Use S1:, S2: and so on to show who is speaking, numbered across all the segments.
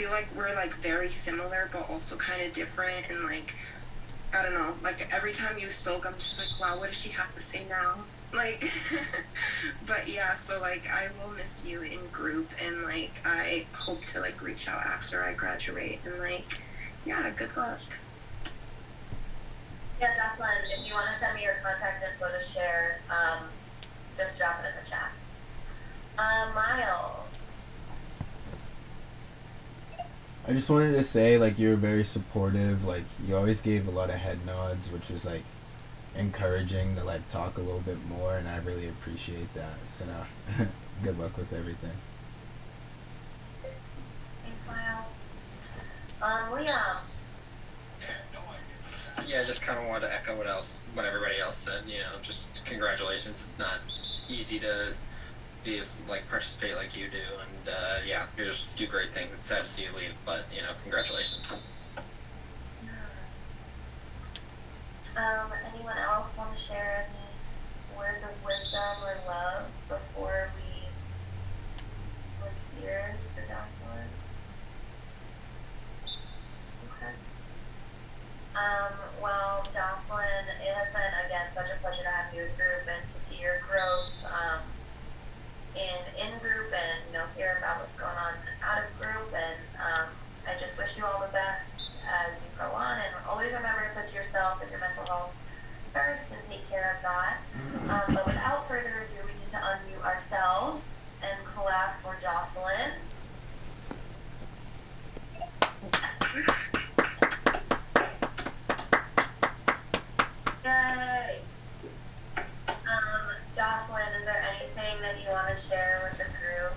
S1: feel like we're like very similar, but also kind of different. And like, I don't know, like every time you spoke, I'm just like, wow, what does she have to say now? Like, but yeah, so like I will miss you in group, and like I hope to like reach out after I graduate, and like, yeah, good luck.
S2: Yeah, Jocelyn, if you want to send me your contact info to share, just drop it in the chat. Miles.
S3: I just wanted to say, like, you were very supportive. Like, you always gave a lot of head nods, which was like encouraging to like talk a little bit more, and I really appreciate that. So, now, good luck with everything.
S2: Thanks, Miles. Liam.
S4: Yeah, just kind of wanted to echo what everybody else said. You know, just congratulations. It's not easy to participate like you do, and yeah, you just do great things. It's sad to see you leave, but you know, congratulations.
S2: Anyone else want to share any words of wisdom or love before we switch gears for Jocelyn? Okay. Well, Jocelyn, it has been, again, such a pleasure to have you in group and to see your growth in group, and, you know, hear about what's going on out of group. And I just wish you all the best as you go on. And always remember to put yourself and your mental health first and take care of that. But without further ado, we need to unmute ourselves and clap for Jocelyn. Yay! Jocelyn, is there anything that you want to share with the group?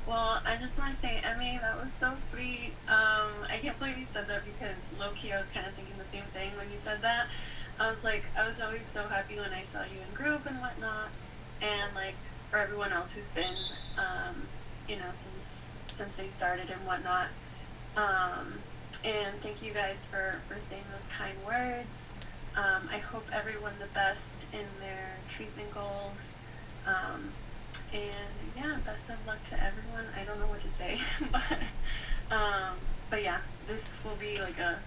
S5: Well, I just want to say, Emmy, that was so sweet. I can't believe you said that, because low-key I was kind of thinking the same thing when you said that. I was always so happy when I saw you in group and whatnot, and like for everyone else who's been, you know, since they started and whatnot. And thank you guys for saying those kind words. I hope everyone the best in their treatment goals. And yeah, best of luck to everyone. I don't know what to say, but yeah, this will be like a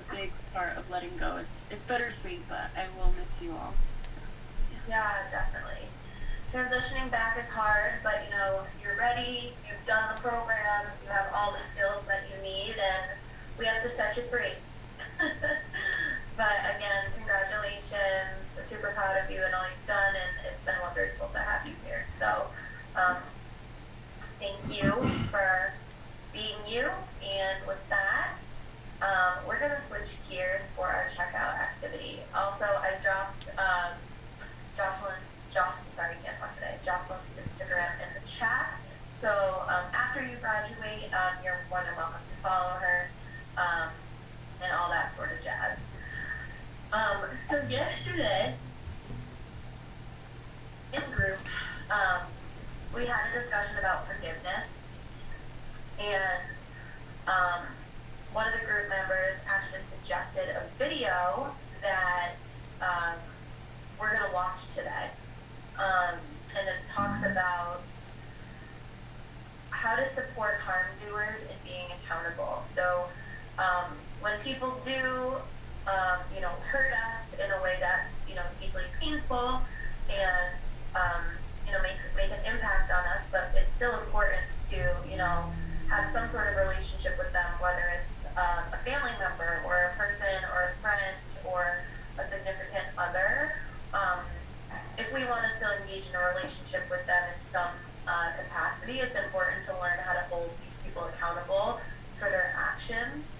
S5: big part of letting go. It's bittersweet, but I will miss you all. So,
S2: yeah, definitely. Transitioning back is hard, but you know, you're ready, you've done the program, you have all the skills that you need, and we have to set you free. But again, congratulations. Super proud of you and all you've done, and it's been wonderful to have you here. So thank you for being you. And with that, we're going to switch gears for our checkout activity. Also, I dropped Jocelyn's Instagram in the chat. So after you graduate, you're more than welcome to follow her and all that sort of jazz. So yesterday, in group, we had a discussion about forgiveness, and one of the group members actually suggested a video that we're going to watch today, and it talks about how to support harm doers in being accountable. So when people do hurt us in a way that's, deeply painful and, make an impact on us, but it's still important to, have some sort of relationship with them, whether it's a family member or a person or a friend or a significant other. If we want to still engage in a relationship with them in some capacity, it's important to learn how to hold these people accountable for their actions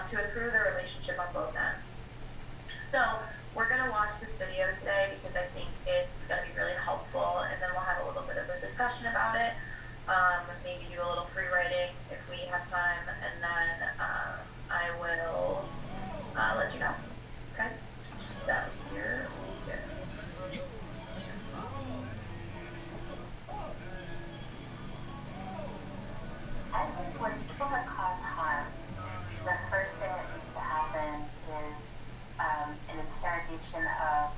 S2: to improve the relationship on both ends. So we're going to watch this video today because I think it's going to be really helpful, and then we'll have a little bit of a discussion about it, maybe do a little free writing if we have time, and then I will let you know. Okay? So here we go.
S6: I think when people are caused harm, the first thing that needs to happen is an interrogation of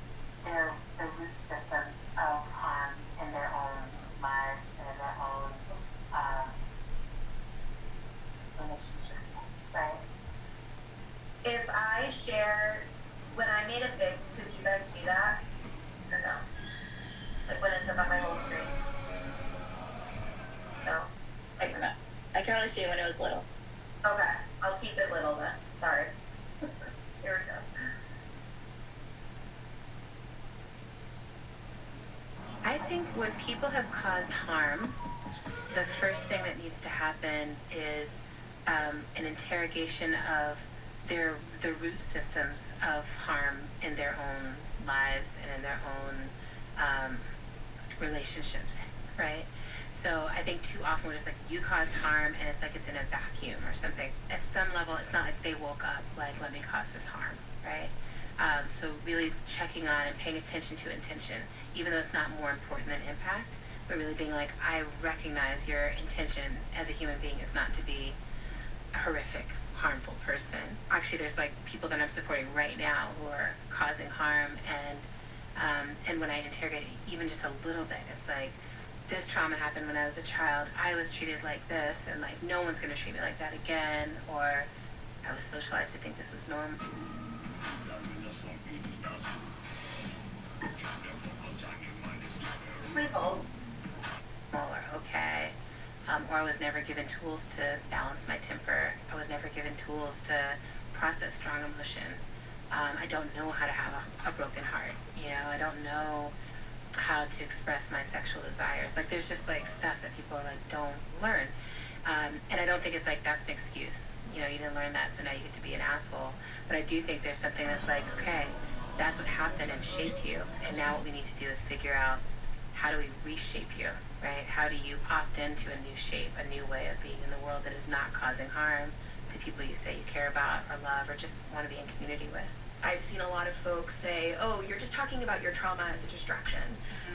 S6: the root systems of harm in their own lives and in their own relationships, right?
S2: If I share, when I made a pic, could you guys see that? Or no? Like when it took up my whole screen? No?
S7: I can only see it when it was little.
S2: Okay, I'll keep it little then. Sorry. Here we go.
S8: I think when people have caused harm, the first thing that needs to happen is an interrogation of the root systems of harm in their own lives and in their own relationships, right? So I think too often we're just like, you caused harm, and it's like it's in a vacuum or something. At some level, it's not like they woke up like, let me cause this harm, right? So really checking on and paying attention to intention, even though it's not more important than impact, but really being like, I recognize your intention as a human being is not to be a horrific, harmful person. Actually, there's like people that I'm supporting right now who are causing harm, and when I interrogate it even just a little bit, it's like, this trauma happened when I was a child. I was treated like this, and like no one's going to treat me like that again, or I was socialized to think this was normal.
S2: Please hold.
S8: Or okay. Or I was never given tools to balance my temper. I was never given tools to process strong emotion. I don't know how to have a broken heart. You know, I don't know how to express my sexual desires. Like there's just like stuff that people are like, don't learn. And I don't think it's like that's an excuse. You know, you didn't learn that, so now you get to be an asshole. But I do think there's something that's like, okay, that's what happened and shaped you. And now what we need to do is figure out, how do we reshape you, right? How do you opt into a new shape, a new way of being in the world that is not causing harm to people you say you care about or love or just want to be in community with?
S9: I've seen a lot of folks say, oh, you're just talking about your trauma as a distraction.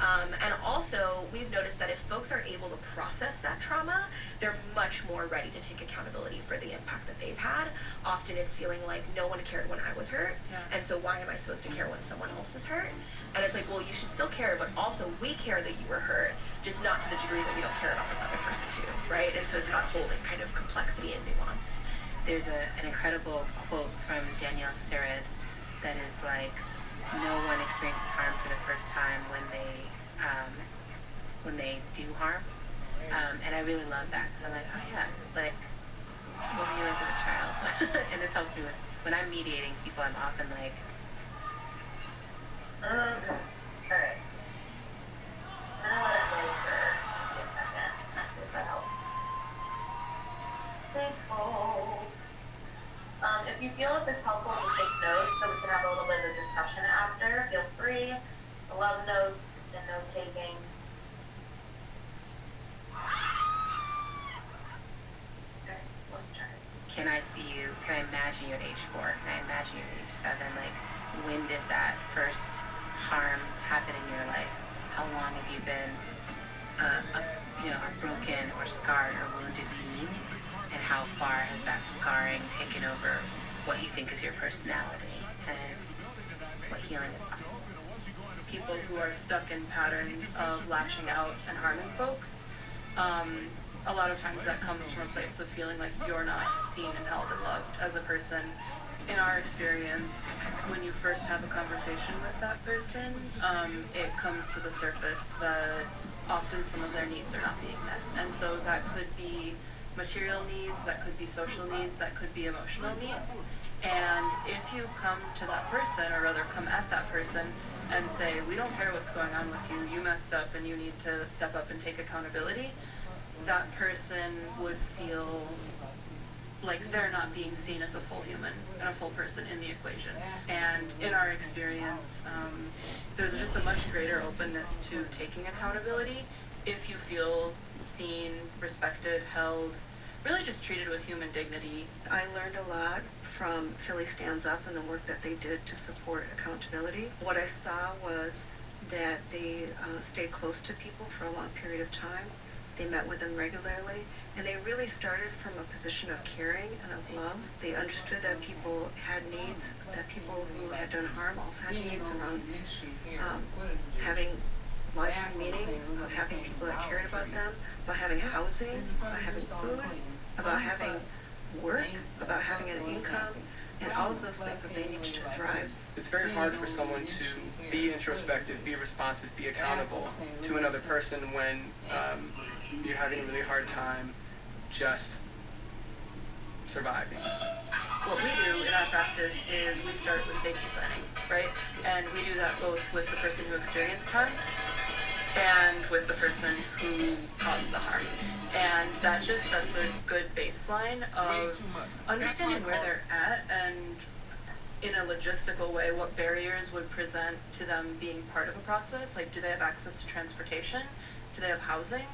S9: And also, we've noticed that if folks are able to process that trauma, they're much more ready to take accountability for the impact that they've had. Often it's feeling like no one cared when I was hurt, and so why am I supposed to care when someone else is hurt? And it's like, well, you should still care, but also we care that you were hurt, just not to the degree that we don't care about this other person too, right? And so it's about holding kind of complexity and nuance.
S8: There's an incredible quote from Danielle Serid that is like, no one experiences harm for the first time when they do harm. And I really love that, because I'm like, oh yeah, like, what were you like as a child? And this helps me with, when I'm mediating people, I'm often like,
S2: Alright. I'm gonna let it go for a second. Let's see if that helps. Please hold. If you feel if it's helpful to take notes so we can have a little bit of a discussion after, feel free. I love notes and note taking. Okay, let's try.
S8: can I see you, can I imagine you at age 4, can I imagine you at age 7, like, when did that first harm happen in your life? How long have you been a broken or scarred or wounded being? And how far has that scarring taken over what you think is your personality and what healing is possible?
S10: People who are stuck in patterns of lashing out and harming folks, a lot of times that comes from a place of feeling like you're not seen and held and loved as a person. In our experience, when you first have a conversation with that person, it comes to the surface that often some of their needs are not being met. And so that could be material needs, that could be social needs, that could be emotional needs. And if you come to that person, or rather come at that person and say, we don't care what's going on with you, you messed up and you need to step up and take accountability, that person would feel like they're not being seen as a full human and a full person in the equation. And in our experience, there's just a much greater openness to taking accountability if you feel seen, respected, held, really just treated with human dignity.
S11: I learned a lot from Philly Stands Up and the work that they did to support accountability. What I saw was that they stayed close to people for a long period of time. They met with them regularly, and they really started from a position of caring and of love. They understood that people had needs, that people who had done harm also had needs around having lives of meaning, of having people that cared about them, about having housing, about having food, about having work, about having an income, and all of those things that they need to thrive.
S12: It's very hard for someone to be introspective, be responsive, be accountable to another person when you're having a really hard time just surviving.
S10: What we do in our practice is we start with safety planning, right? And we do that both with the person who experienced harm and with the person who caused the harm. And that just sets a good baseline of understanding where they're at and in a logistical way what barriers would present to them being part of a process. Like, do they have access to transportation? Do they have housing?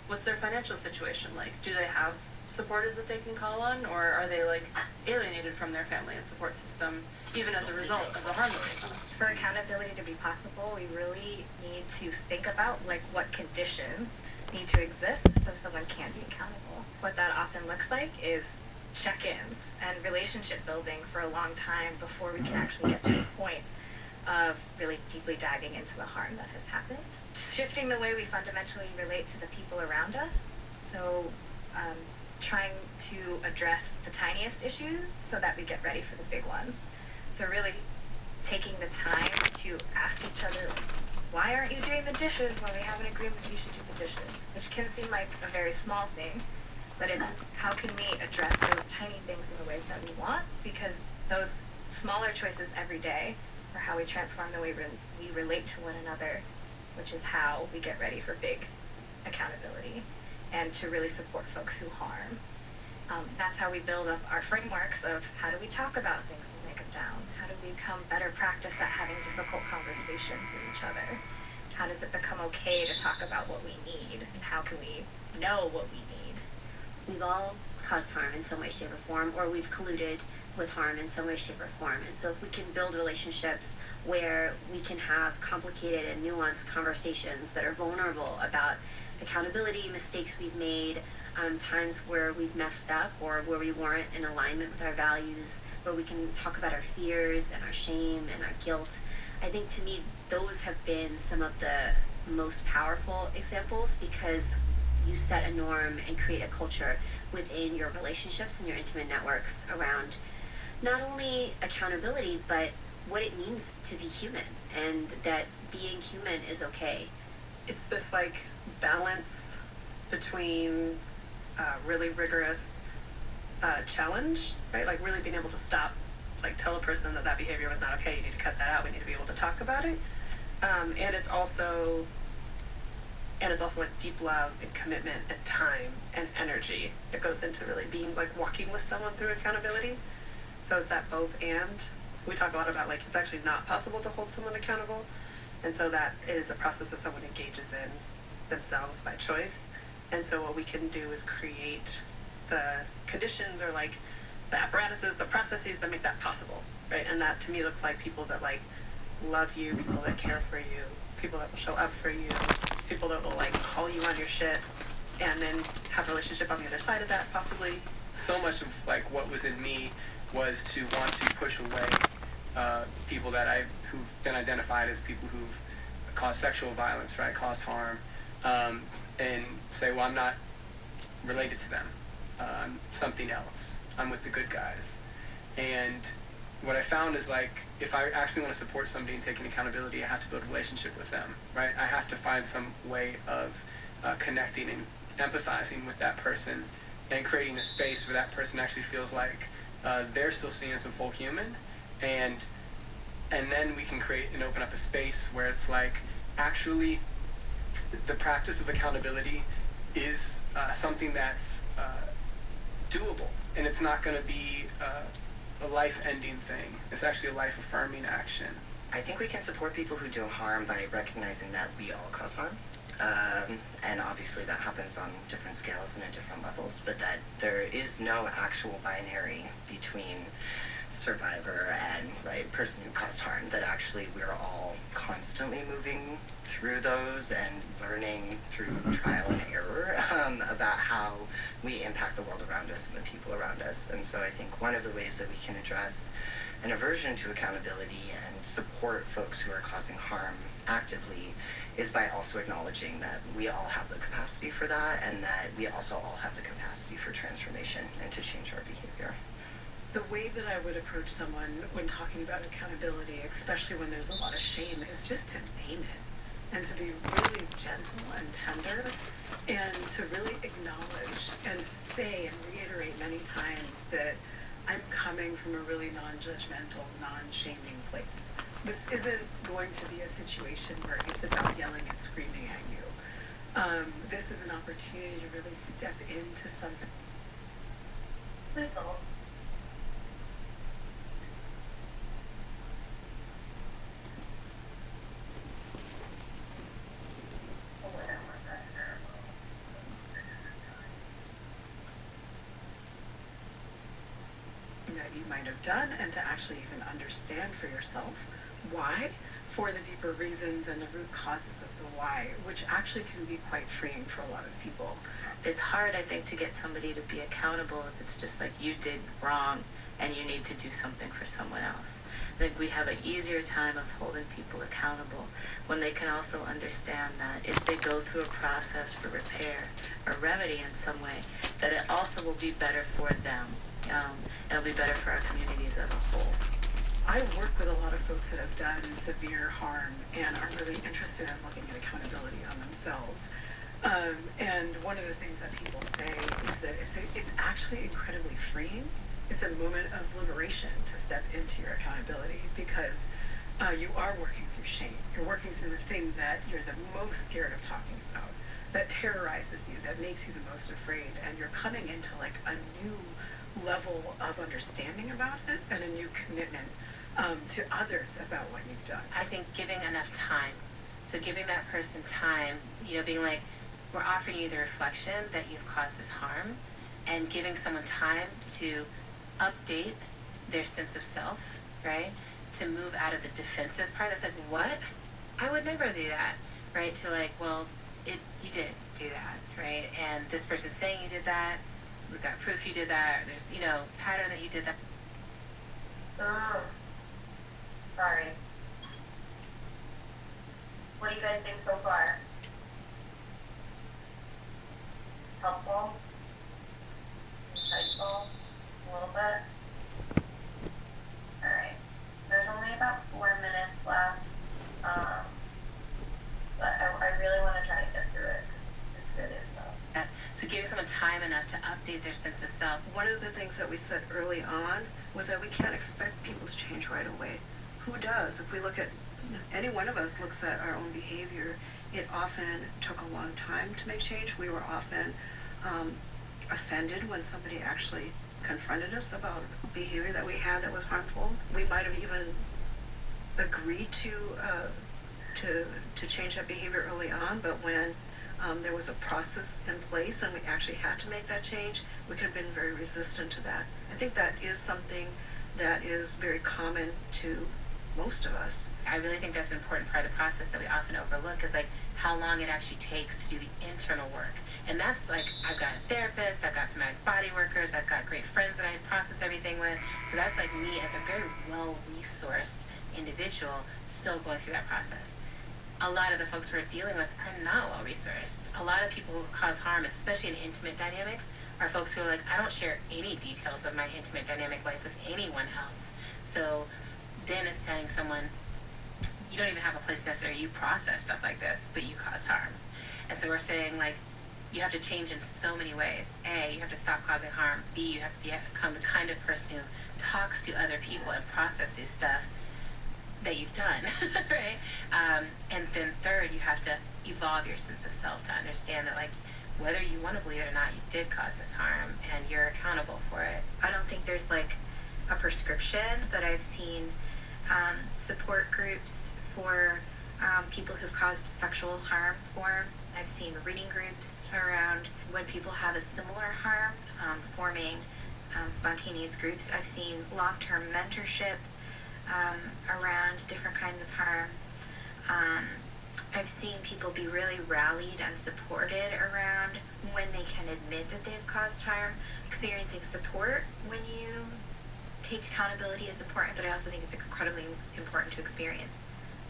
S10: What's their financial situation like? Do they have supporters that they can call on, or are they like alienated from their family and support system even as a result of the harm that they caused?
S13: For accountability to be possible, we really need to think about like what conditions need to exist so someone can be accountable. What that often looks like is check-ins and relationship building for a long time before we can actually get to a point of really deeply diving into the harm that has happened. Shifting the way we fundamentally relate to the people around us. So trying to address the tiniest issues so that we get ready for the big ones. So really taking the time to ask each other, why aren't you doing the dishes when we have an agreement you should do the dishes? Which can seem like a very small thing, but it's how can we address those tiny things in the ways that we want, because those smaller choices every day are how we transform the way we relate to one another, which is how we get ready for big accountability and to really support folks who harm. That's how we build up our frameworks of how do we talk about things when they come down? How do we become better practice at having difficult conversations with each other? How does it become okay to talk about what we need? And how can we know what we need?
S14: We've all caused harm in some way, shape, or form, or we've colluded with harm in some way, shape, or form. And so if we can build relationships where we can have complicated and nuanced conversations that are vulnerable about accountability, mistakes we've made, times where we've messed up or where we weren't in alignment with our values, where we can talk about our fears and our shame and our guilt. I think to me, those have been some of the most powerful examples, because you set a norm and create a culture within your relationships and your intimate networks around not only accountability, but what it means to be human, and that being human is okay.
S15: It's this like balance between really rigorous challenge, right? Like really being able to stop, like tell a person that behavior was not okay, you need to cut that out, we need to be able to talk about it. And it's also like deep love and commitment and time and energy that goes into really being like walking with someone through accountability. So it's that both and. We talk a lot about like it's actually not possible to hold someone accountable. And so that is a process that someone engages in themselves by choice. And so what we can do is create the conditions or like the apparatuses, the processes that make that possible, right? And that to me looks like people that like love you, people that care for you, people that will show up for you, people that will like call you on your shit, and then have a relationship on the other side of that possibly.
S12: So much of like what was in me was to want to push away people that who've been identified as people who've caused sexual violence, right, caused harm, and say, well, I'm not related to them. I'm something else. I'm with the good guys. And what I found is like, if I actually want to support somebody and taking accountability, I have to build a relationship with them, right? I have to find some way of connecting and empathizing with that person and creating a space where that person actually feels like they're still seen as a full human, and then we can create and open up a space where it's like actually the practice of accountability is something that's doable, and it's not going to be a life-ending thing. It's actually a life-affirming action.
S16: I think we can support people who do harm by recognizing that we all cause harm. And obviously that happens on different scales and at different levels, but that there is no actual binary between survivor and person who caused harm, that actually we're all constantly moving through those and learning through trial and error about how we impact the world around us and the people around us. And so I think one of the ways that we can address an aversion to accountability and support folks who are causing harm actively is by also acknowledging that we all have the capacity for that, and that we also all have the capacity for transformation and to change our behavior.
S15: The way that I would approach someone when talking about accountability, especially when there's a lot of shame, is just to name it and to be really gentle and tender and to really acknowledge and say and reiterate many times that I'm coming from a really non-judgmental, non-shaming place. This isn't going to be a situation where it's about yelling and screaming at you. This is an opportunity to really step into something.
S2: Please hold.
S15: That you might have done, and to actually even understand for yourself why, for the deeper reasons and the root causes of the why, which actually can be quite freeing for a lot of people.
S17: It's hard, I think, to get somebody to be accountable if it's just like you did wrong and you need to do something for someone else. I think we have an easier time of holding people accountable when they can also understand that if they go through a process for repair or remedy in some way, that it also will be better for them. And it'll be better for our communities as a whole.
S15: I work with a lot of folks that have done severe harm and are really interested in looking at accountability on themselves. And one of the things that people say is that it's actually incredibly freeing. It's a moment of liberation to step into your accountability because you are working through shame. You're working through the thing that you're the most scared of talking about, that terrorizes you, that makes you the most afraid, and you're coming into like a new level of understanding about it and a new commitment to others about what you've done.
S8: I think giving enough time. So giving that person time, being like, we're offering you the reflection that you've caused this harm, and giving someone time to update their sense of self, right? To move out of the defensive part that's like, what? I would never do that, right? To like, well, you did do that, right? And this person's saying you did that. We've got proof you did that. Or there's, pattern that you did that.
S2: Sorry. What do you guys think so far? Helpful? Insightful? A little bit? Alright. There's only about 4 minutes left. But I really want to try to get through it because it's good info.
S8: So giving someone time enough to update their sense of self.
S11: One of the things that we said early on was that we can't expect people to change right away. Who does? If we look at, any one of us looks at our own behavior, it often took a long time to make change. We were often offended when somebody actually confronted us about behavior that we had that was harmful. We might have even agreed to change that behavior early on, but when there was a process in place and we actually had to make that change, we could have been very resistant to that. I think that is something that is very common to most of us.
S8: I really think that's an important part of the process that we often overlook is like how long it actually takes to do the internal work. And that's like, I've got a therapist, I've got somatic body workers, I've got great friends that I process everything with. So that's like me as a very well-resourced individual still going through that process. A lot of the folks we're dealing with are not well-resourced. A lot of people who cause harm, especially in intimate dynamics, are folks who are like, I don't share any details of my intimate dynamic life with anyone else. So then it's telling someone, you don't even have a place necessarily you process stuff like this, but you caused harm. And so we're saying like, you have to change in so many ways. A, you have to stop causing harm. B, you have to become the kind of person who talks to other people and processes stuff that you've done, right? And then third, you have to evolve your sense of self to understand that like, whether you want to believe it or not, you did cause this harm and you're accountable for it.
S18: I don't think there's like a prescription, but I've seen support groups for people who've caused sexual harm form. I've seen reading groups around when people have a similar harm, forming spontaneous groups. I've seen long-term mentorship around different kinds of harm. I've seen people be really rallied and supported around when they can admit that they've caused harm. Experiencing support when you take accountability is important, but I also think it's incredibly important to experience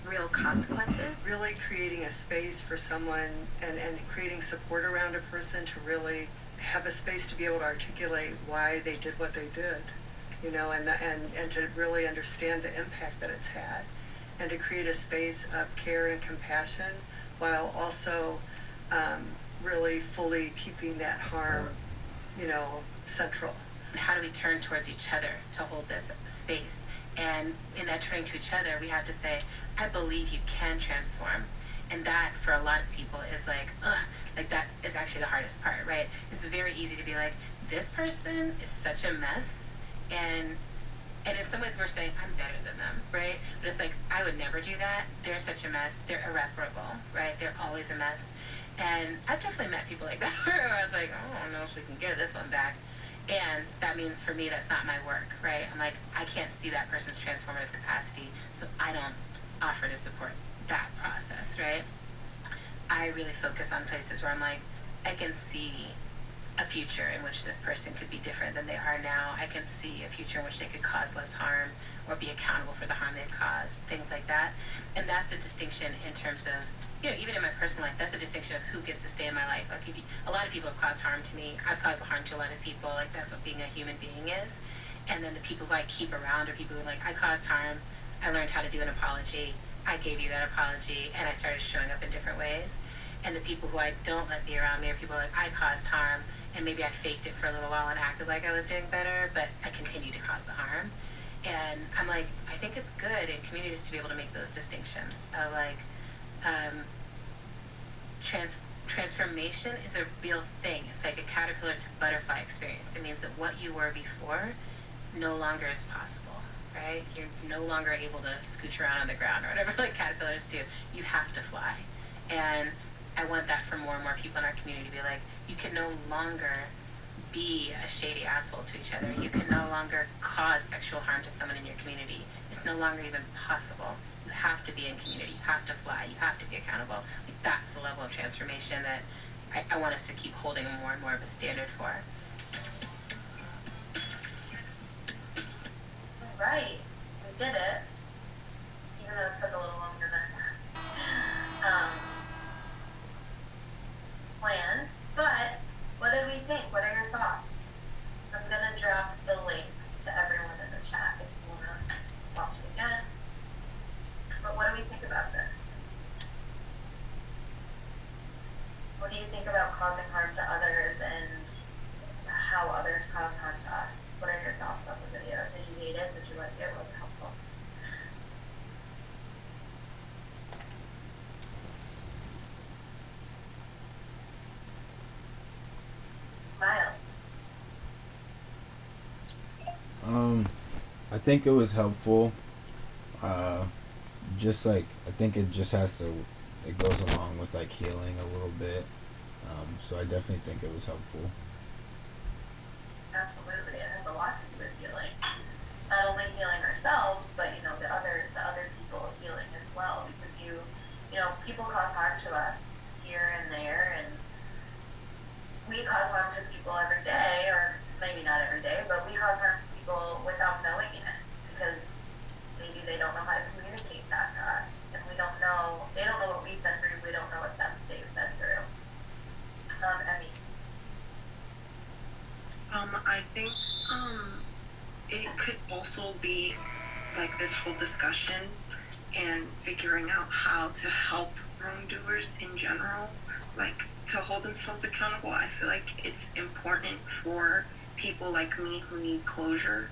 S18: real consequences.
S11: Really creating a space for someone and creating support around a person to really have a space to be able to articulate why they did what they did, you know, and to really understand the impact that it's had, and to create a space of care and compassion while also really fully keeping that harm, you know, central.
S8: How do we turn towards each other to hold this space? And in that turning to each other, we have to say, I believe you can transform. And that, for a lot of people, is like, ugh, like that is actually the hardest part, right? It's very easy to be like, this person is such a mess, and in some ways we're saying, I'm better than them, right? But it's like, I would never do that. They're such a mess. They're irreparable, right? They're always a mess. And I've definitely met people like that where I was like, I don't know if we can get this one back. And that means for me, that's not my work, right? I'm like, I can't see that person's transformative capacity, so I don't offer to support that process, right? I really focus on places where I'm like, I can see a future in which this person could be different than they are now. I can see a future in which they could cause less harm or be accountable for the harm they've caused, things like that. And that's the distinction in terms of, you know, even in my personal life, that's the distinction of who gets to stay in my life. Like, if you, a lot of people have caused harm to me. I've caused harm to a lot of people. Like, that's what being a human being is. And then the people who I keep around are people who are like, I caused harm. I learned how to do an apology. I gave you that apology, and I started showing up in different ways. And the people who I don't let be around me are people like, I caused harm, and maybe I faked it for a little while and acted like I was doing better, but I continued to cause the harm. And I'm like, I think it's good in communities to be able to make those distinctions of like, transformation is a real thing. It's like a caterpillar to butterfly experience. It means that what you were before no longer is possible, right? You're no longer able to scooch around on the ground or whatever like caterpillars do. You have to fly. And I want that for more and more people in our community to be like, you can no longer be a shady asshole to each other. You can no longer cause sexual harm to someone in your community. It's no longer even possible. You have to be in community. You have to fly. You have to be accountable. Like, that's the level of transformation that I want us to keep holding more and more of a standard for.
S2: Right. We did it. Even though it took a little longer than planned. But what did we think? What are your thoughts? I'm going to drop the link to everyone in the chat if you want to watch it again. But what do we think about this? What do you think about causing harm to others and how others cause harm to us? What are your thoughts about the video? Did you hate it? Did you like it? Was it helpful? Miles.
S3: I think it was helpful. Just like, I think it just has to, it goes along with like healing a little bit. So I definitely think it was helpful.
S2: Absolutely, it has a lot to do with healing. Not only healing ourselves, but you know the other people healing as well. Because you know, people cause harm to us here and there, and we cause harm to people every day, or maybe not every day, but we cause harm to people without knowing it, because maybe they don't know how to communicate that to us, and we don't know. They don't know what we've been through. We don't know what they've been through. Emmy.
S1: I think it could also be like this whole discussion and figuring out how to help wrongdoers in general, like to hold themselves accountable. I feel like it's important for people like me who need closure,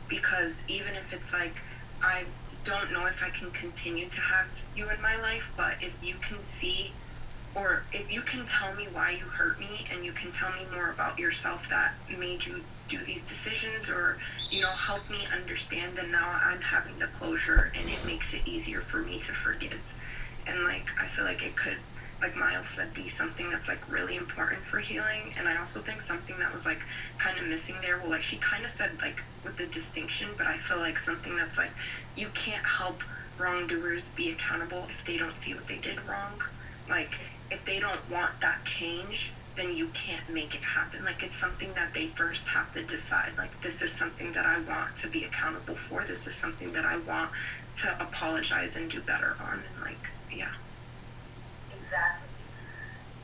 S1: because even if it's like, I don't know if I can continue to have you in my life, but if you can see, or if you can tell me why you hurt me, and you can tell me more about yourself that made you do these decisions, or, you know, help me understand, and now I'm having the closure, and it makes it easier for me to forgive. And like, I feel like it could like Miles said, be something that's like really important for healing. And I also think something that was like kind of missing there, well, like she kind of said like with the distinction, but I feel like something that's like, you can't help wrongdoers be accountable if they don't see what they did wrong. Like, if they don't want that change, then you can't make it happen. Like, it's something that they first have to decide, like, this is something that I want to be accountable for. This is something that I want to apologize and do better on. And, like, yeah.
S2: Exactly.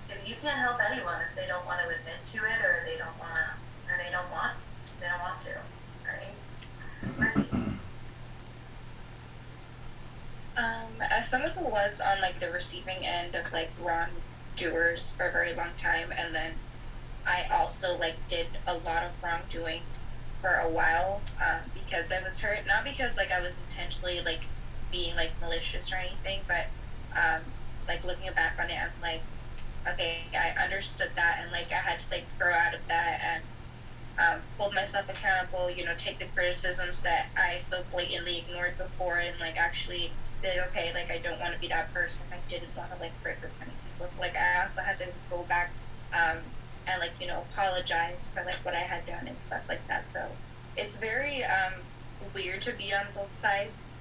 S2: If you can't help anyone if they don't want to admit to it, or they don't want to, or they don't want to, right? Mercies.
S7: As someone who was on like the receiving end of like wrongdoers for a very long time, and then I also like did a lot of wrongdoing for a while, because I was hurt, not because like I was intentionally like being like malicious or anything, but like looking back on it, I'm like, okay, I understood that, and like I had to like grow out of that and hold myself accountable, you know, take the criticisms that I so blatantly ignored before, and like actually be like, okay, like I don't want to be that person. I didn't want to like hurt this many people. So like I also had to go back and like, you know, apologize for like what I had done and stuff like that. So it's very weird to be on both sides,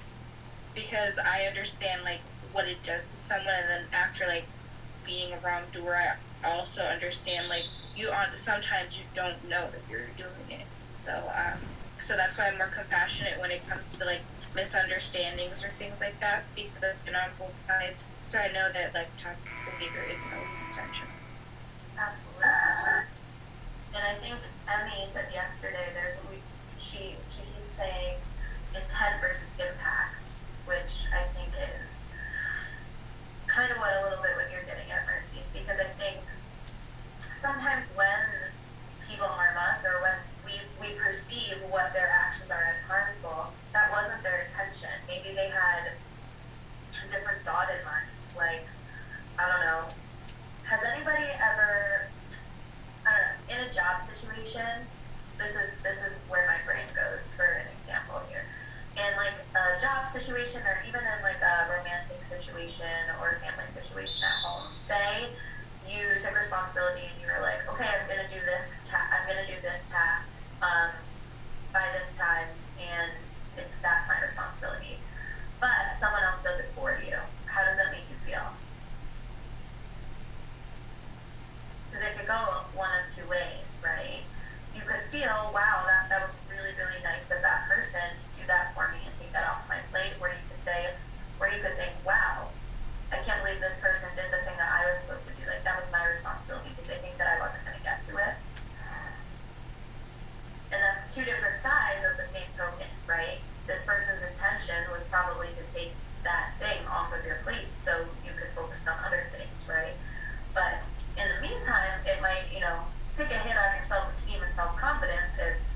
S7: because I understand like what it does to someone, and then after like being a wrongdoer, I also understand like sometimes you don't know that you're doing it. So so that's why I'm more compassionate when it comes to like misunderstandings or things like that, because I've been on both sides. So I know that like toxic behavior isn't always intentional.
S2: Absolutely. And I think Emmy said yesterday, she keeps saying intent versus impact, which I think is kind of a little bit what you're getting at, Mercies, because I think sometimes when people harm us, or when we perceive what their actions are as harmful, that wasn't their intention. Maybe they had a different thought in mind. Like, I don't know, has anybody ever, I don't know, in a job situation, this is where my brain goes for an example here. In like a job situation, or even in like a romantic situation or family situation at home, say you took responsibility and you were like, okay, I'm gonna do this task by this time, and that's my responsibility. But someone else does it for you. How does that make you feel? Because it could go one of two ways, right? You could feel, wow, that was really, really nice of that person to do that for me and take that off my plate, where you could think, wow, I can't believe this person did the thing that I was supposed to do. Like, that was my responsibility. Did they think that I wasn't going to get to it? And that's two different sides of the same token, right? This person's intention was probably to take that thing off of your plate so you could focus on other things, right? But in the meantime, it might, you know, take a hit on your self-esteem and self-confidence if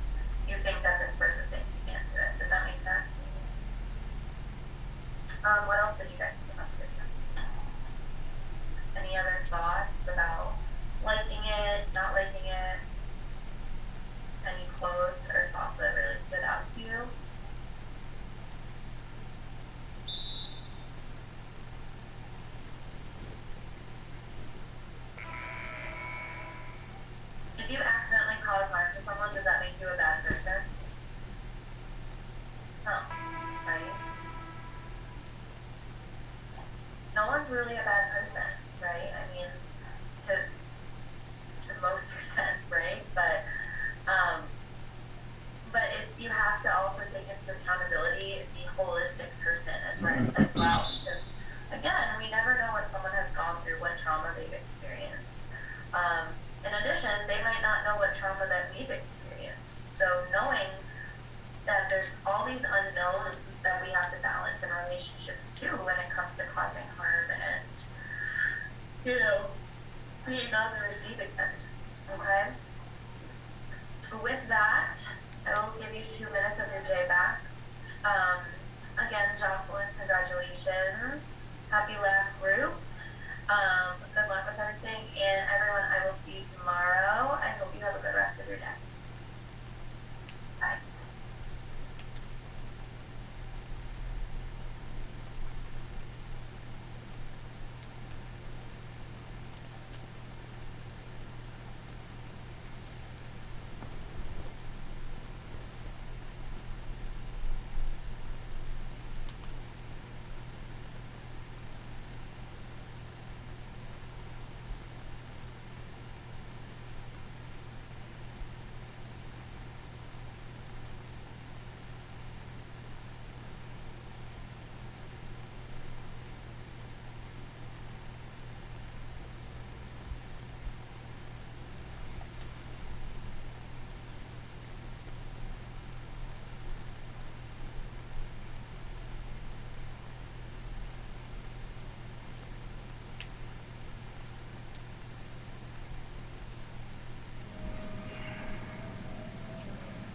S2: you think that this person thinks you can't do it. Does that make sense? What else did you guys think about the video? Any other thoughts about liking it, not liking it? Any quotes or thoughts that really stood out to you? If you accidentally cause harm to someone, does that make you a bad person? No, right? No one's really a bad person, right? I mean, to most extents, right? But it's, you have to also take into accountability the holistic person as well, because again, we never know what someone has gone through, what trauma they've experienced. In addition, they might not know what trauma that we've experienced. So knowing that there's all these unknowns that we have to balance in relationships too when it comes to causing harm and, you know, being on the receiving end, okay? With that, I will give you 2 minutes of your day back. Again, Jocelyn, congratulations. Happy last group. Good luck with everything. And everyone, I will see you tomorrow. I hope you have a good rest of your day. Bye.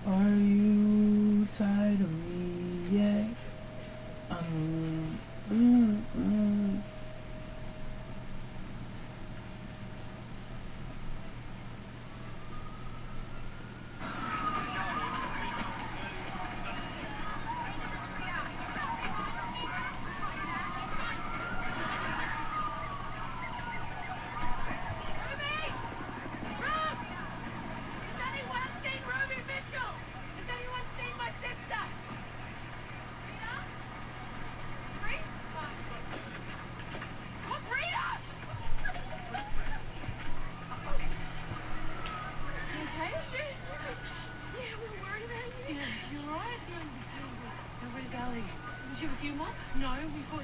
S3: Are you tired of me yet?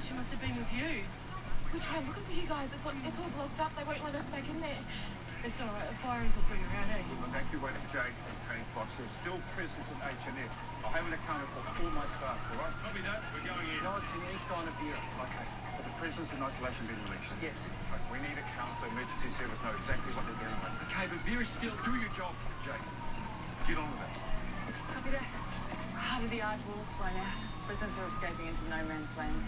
S19: She must have been with you. We tried looking for you guys. It's all blocked up. They won't let us back in there. It's all right. The firings will bring her out, eh?
S20: Evacuate the Jade and Cane Fox. There's still prisoners in H&F. I'll have an account for all my staff, all right? Copy that. We're going in. Not seeing any sign of fear. Okay. But the prisoners in isolation been released? Yes. Right. We need accounts so emergency service know exactly what they're getting. Okay, but Vera's still... Do your job, Jade. Get on with it.
S19: Copy that. Heart of the Arch will blown out. Prisoners are escaping into no man's land.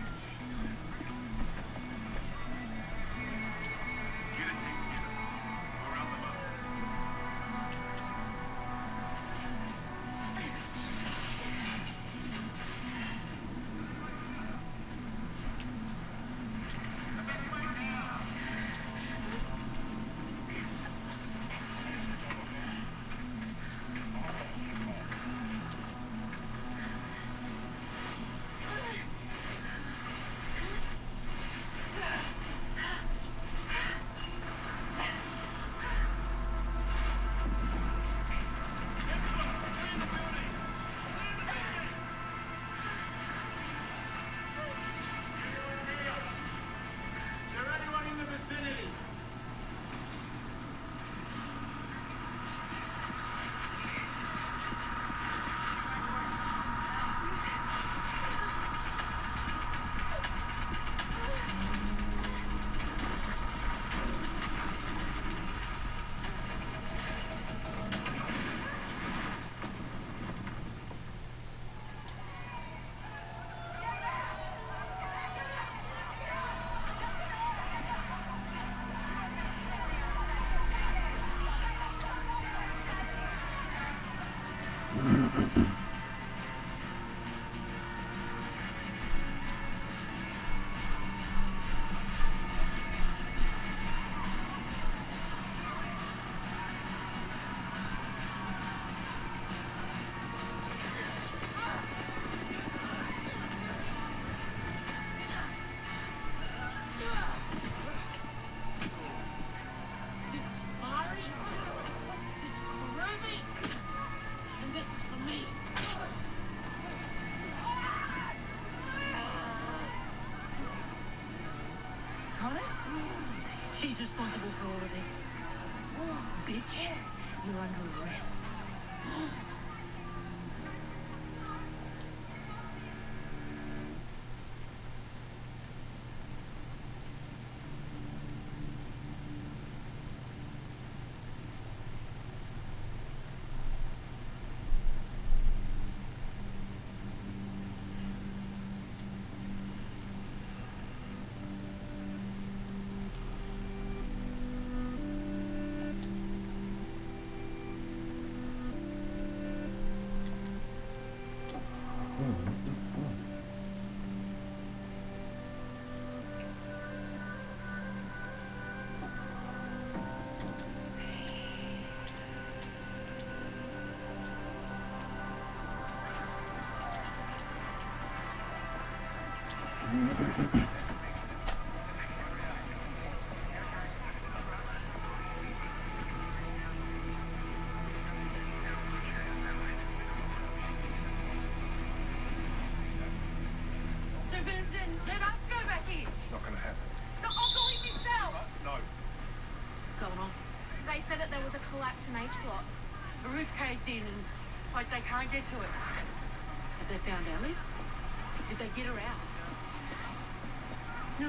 S19: She's responsible for all of this. Bitch, you're under arrest. Collapse in H block. The roof caved in and like they can't get to it. Have they found Ellie? Did they get her out? No.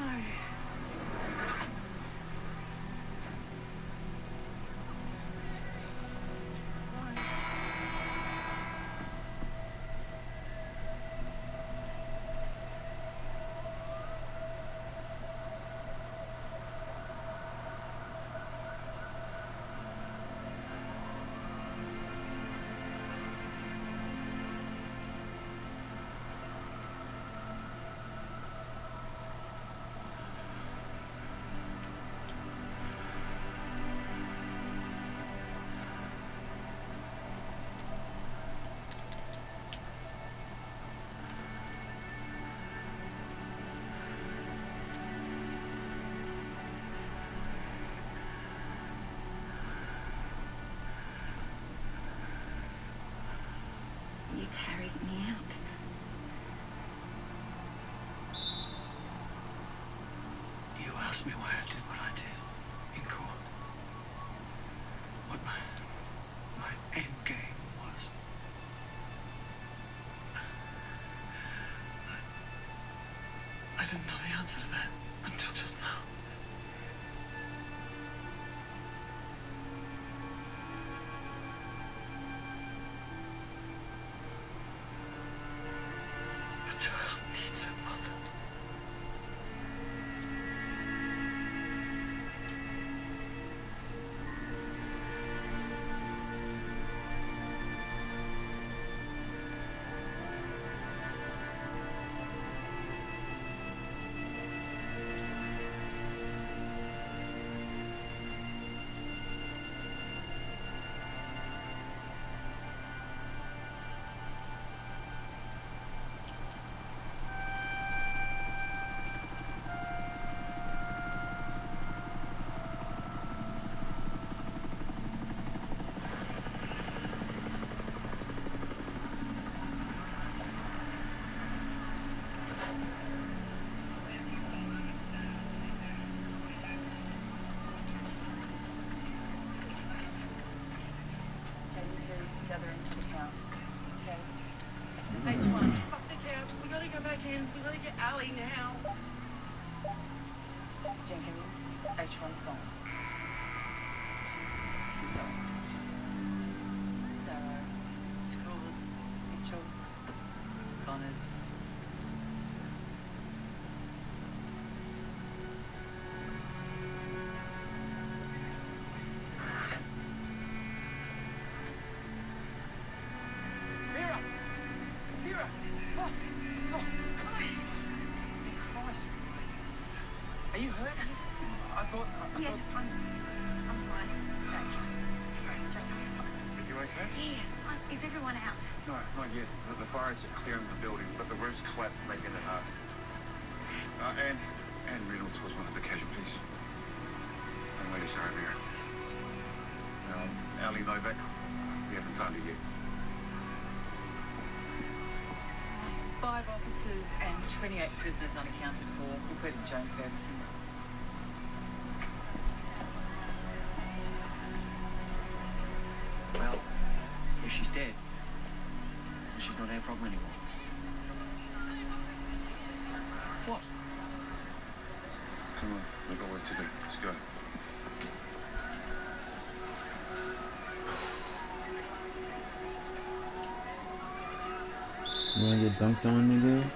S21: You carried me out.
S20: You asked me why I did what I did in court. What my end game was. I didn't know the answer to that until just now. A child needs a mother.
S19: Together into the count. Okay. H1. Fuck the count. We gotta go back in. We gotta get Ali now. Jenkins, H1's gone. So. Starro, School, Mitchell, Connors.
S20: Are you hurt? I thought. I'm fine. Are you okay?
S21: Yeah. Is everyone out?
S20: No, not yet. The fire is clearing the building, but the roof's collapsed, making it hard. Anne Reynolds was one of the casualties. I'm really sorry, Vera. Ali Novak, we haven't found her yet.
S19: 5 officers and 28 prisoners unaccounted for, including Joan Ferguson.
S20: Well, if she's dead, then she's not our problem anymore. What? Come on, we've got work to do. Let's go.
S3: You wanna get dunked on, nigga?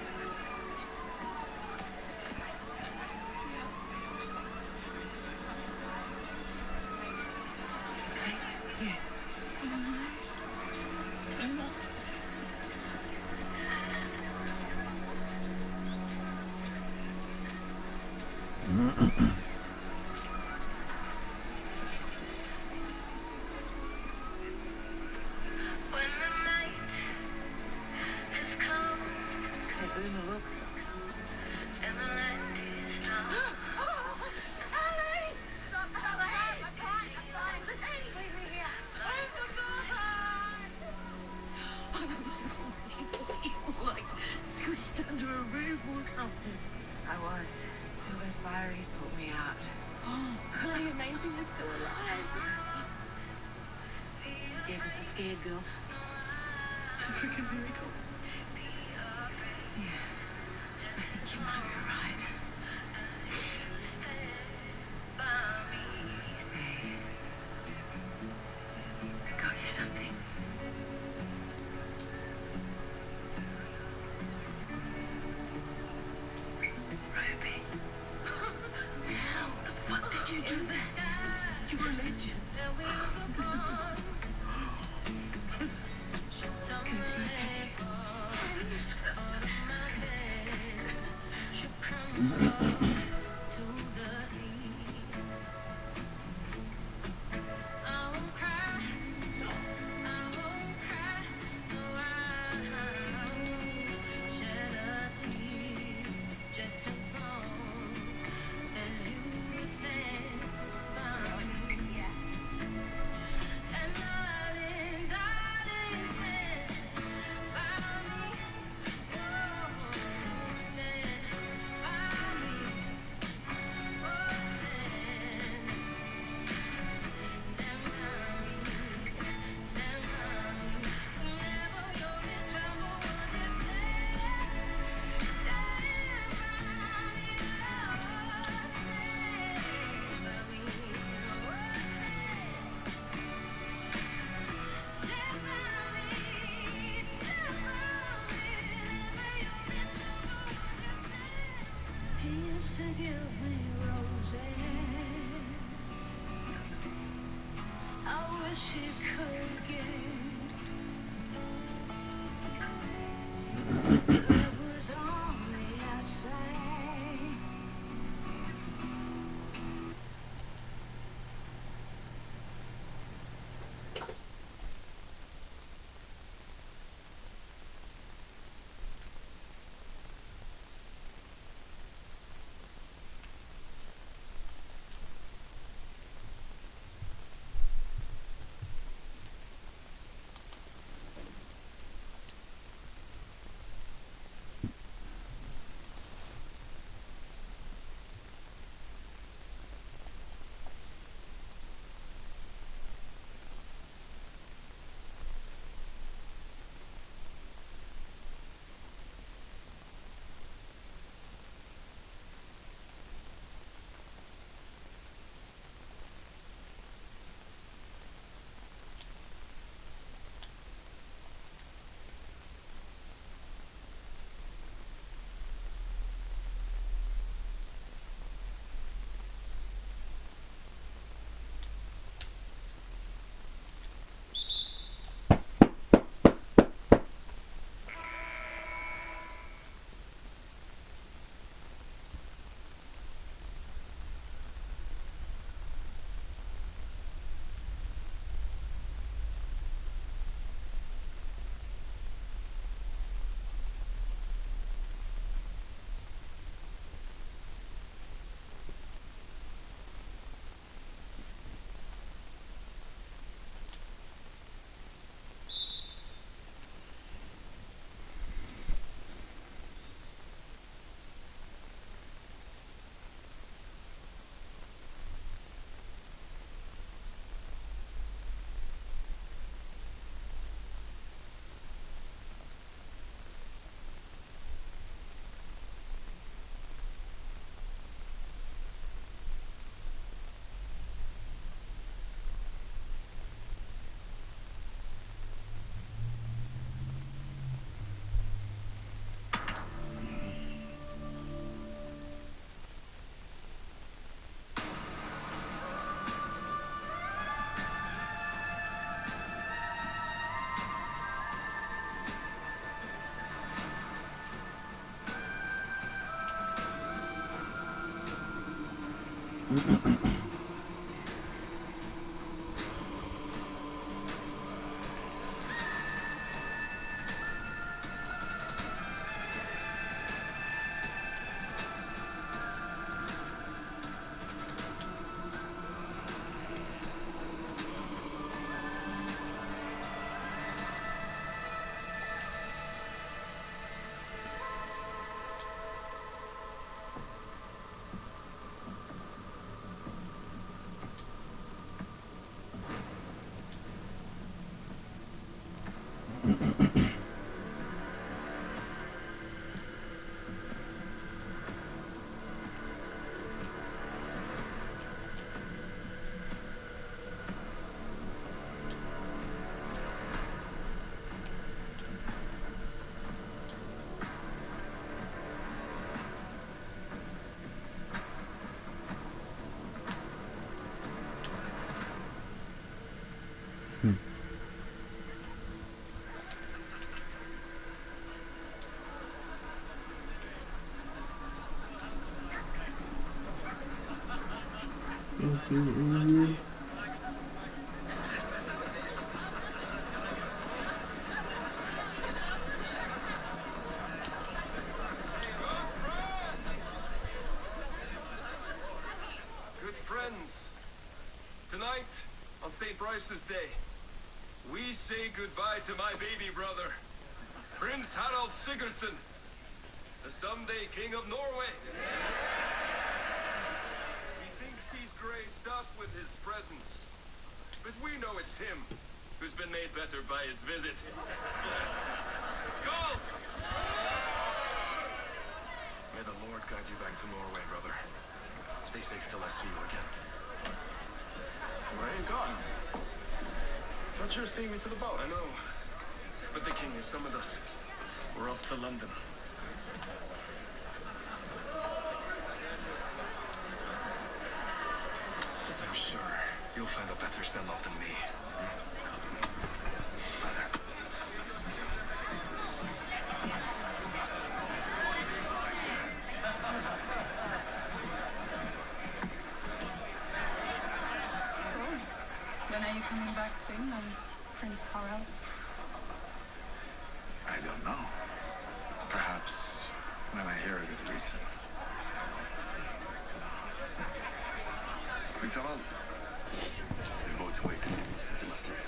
S19: Squished under a roof or something. I was. Till those fireys pulled me out. Oh, it's really amazing you're still alive. Gave us a scared girl. It's a freaking miracle. Yeah. I think you might be right. Hey. I got you something. You do that? You're a legend.
S4: Good friends, tonight, on St. Bryce's Day, we say goodbye to my baby brother, Prince Harald Sigurdsson, the someday King of Norway. Methinks he's graced us with his presence, but we know it's him who's been made better by his visit. Skål!
S20: May the Lord guide you back to Norway, brother. Stay safe till I see you again. Where are you going? Thought you were seeing me to the boat. I know. But the king has summoned us. We're off to London. But I'm sure you'll find a better send-off than me.
S22: When are you coming back to England, Prince Harald?
S20: I don't know. Perhaps when I hear a good reason. Prince Harald, the boat's waiting. You must leave.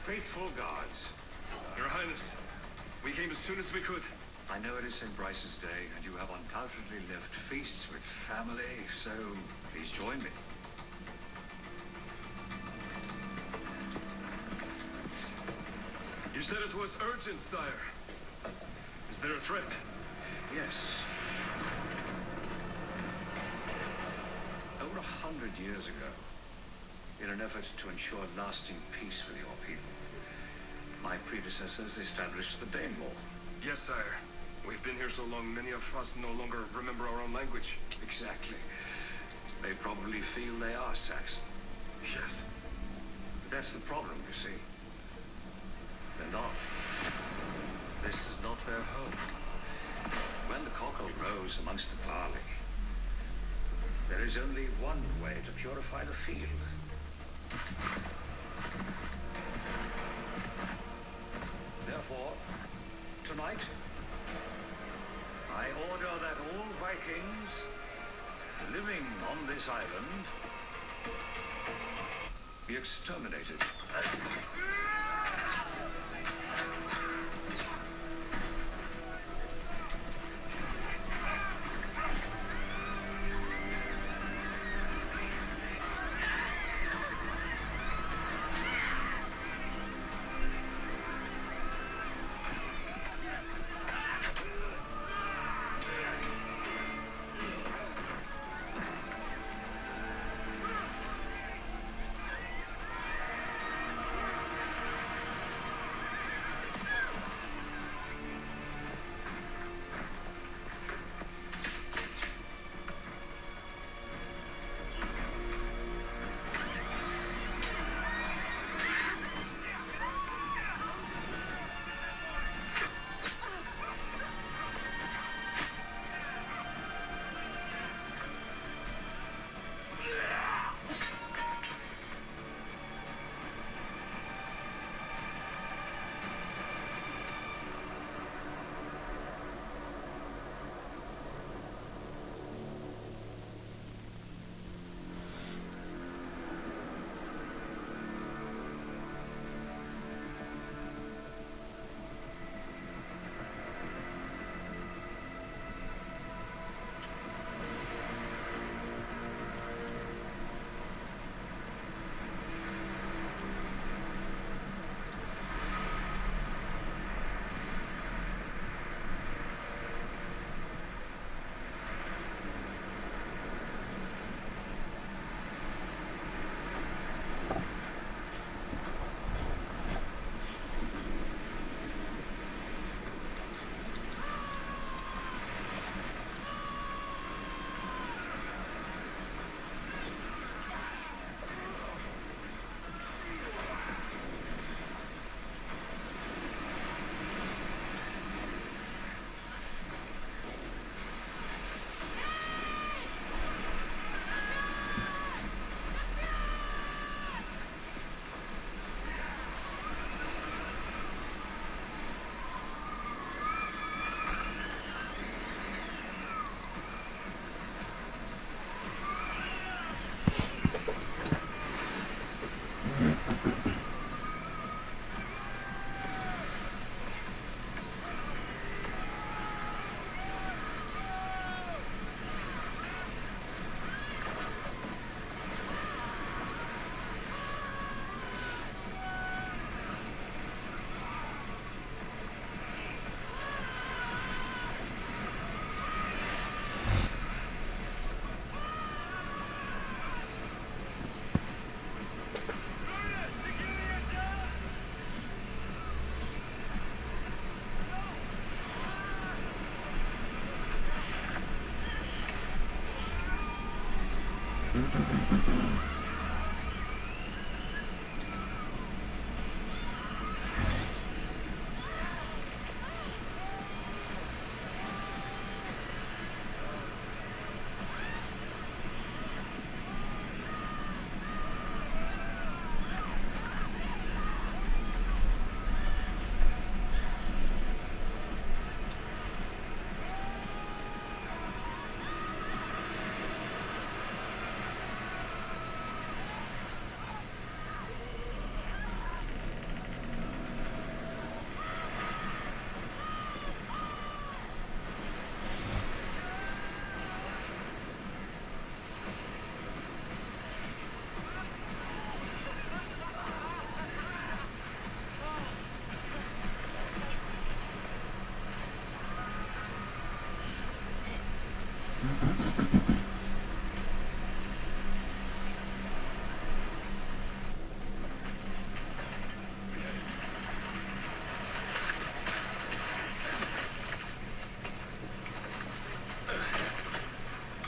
S4: Faithful gods. Your Highness, we came as soon as we could.
S23: I know it is St. Bryce's Day, and you have undoubtedly lived feasts with family, so please join me.
S4: You said it was urgent, sire. Is there a threat?
S23: Yes. Over 100 years ago, in an effort to ensure lasting peace with your people, my predecessors established the Dane Law.
S4: Yes, sire. We've been here so long, many of us no longer remember our own language.
S23: Exactly. They probably feel they are Saxon.
S4: Yes.
S23: But that's the problem, you see. They're not. This is not their home. When the cockle rose amongst the barley, there is only one way to purify the field. Therefore, tonight, I order that all Vikings living on this island be exterminated.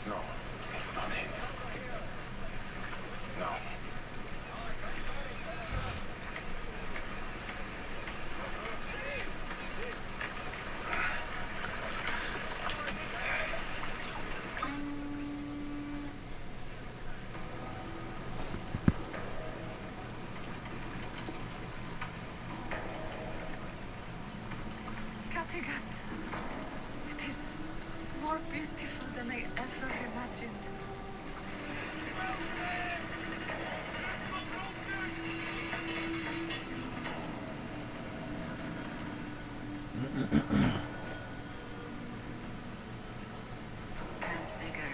S23: No, it's not him. No.
S19: Kattegat. It is more beautiful than I ever imagined. And bigger.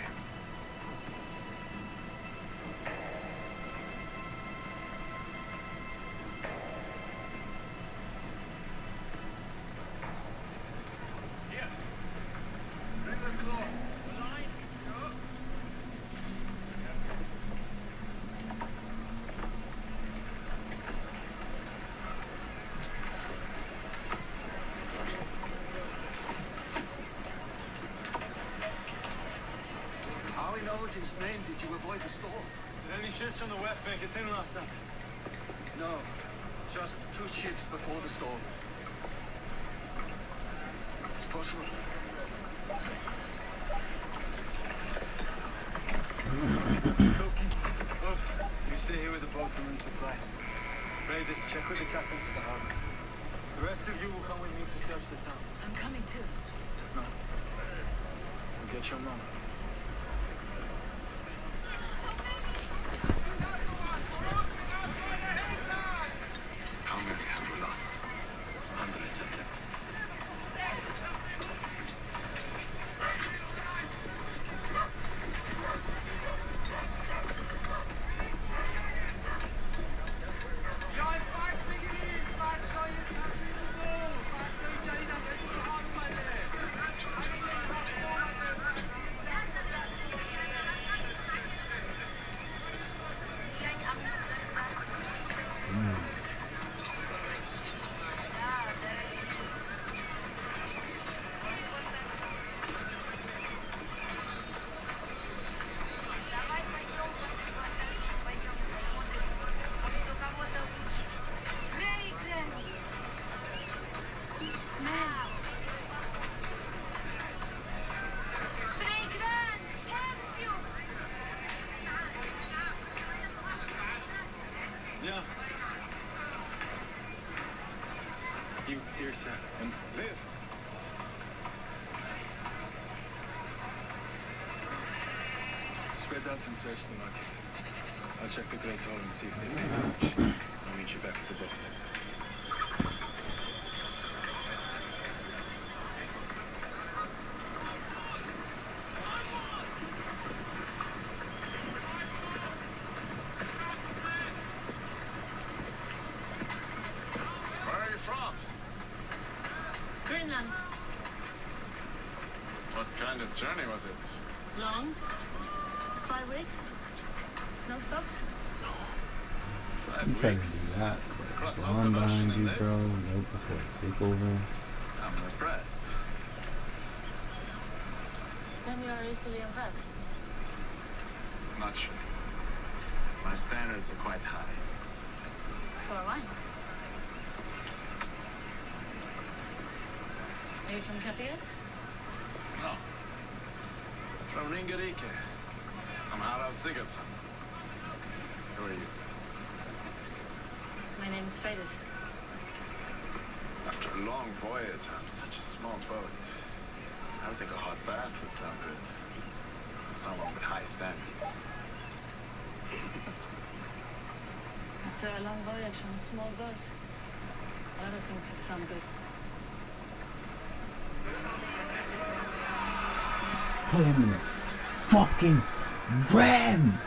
S4: How in Odin's name did you avoid the storm? Did any ships from the west make it in last night? No, just 2 ships before the storm. It's possible. Toki, Uff, you stay here with the boatsmen and supply. Freydis, check with the captains at the harbor. The rest of you will come with me to search the town.
S19: I'm coming too.
S4: No. You'll get your moment. How many have we lost? Hundreds of them. Yeah. You, here, sir, and live. Spread out and search the market. I'll check the Great Hall and see if they paid too much. I'll meet you back at the boat. Where are you from?
S19: Greenland.
S23: What kind of journey was it?
S19: Long. 5 weeks. No stops.
S3: I'm trying to do that. Blonde behind you, bro. Nope, before I take over.
S23: I'm impressed.
S19: Then you are easily impressed.
S5: Not sure. My standards are quite high.
S19: So am I. Are you from Kattegat?
S5: No. From Ringerike. I'm Harald Sigurdsson. Who are you?
S19: My name is Freydis.
S5: After a long voyage on such a small boat, I would think a hot bath would sound good to someone with high standards.
S19: After a long voyage on a small boat, a lot of things would sound good.
S3: Put him in the fucking ram!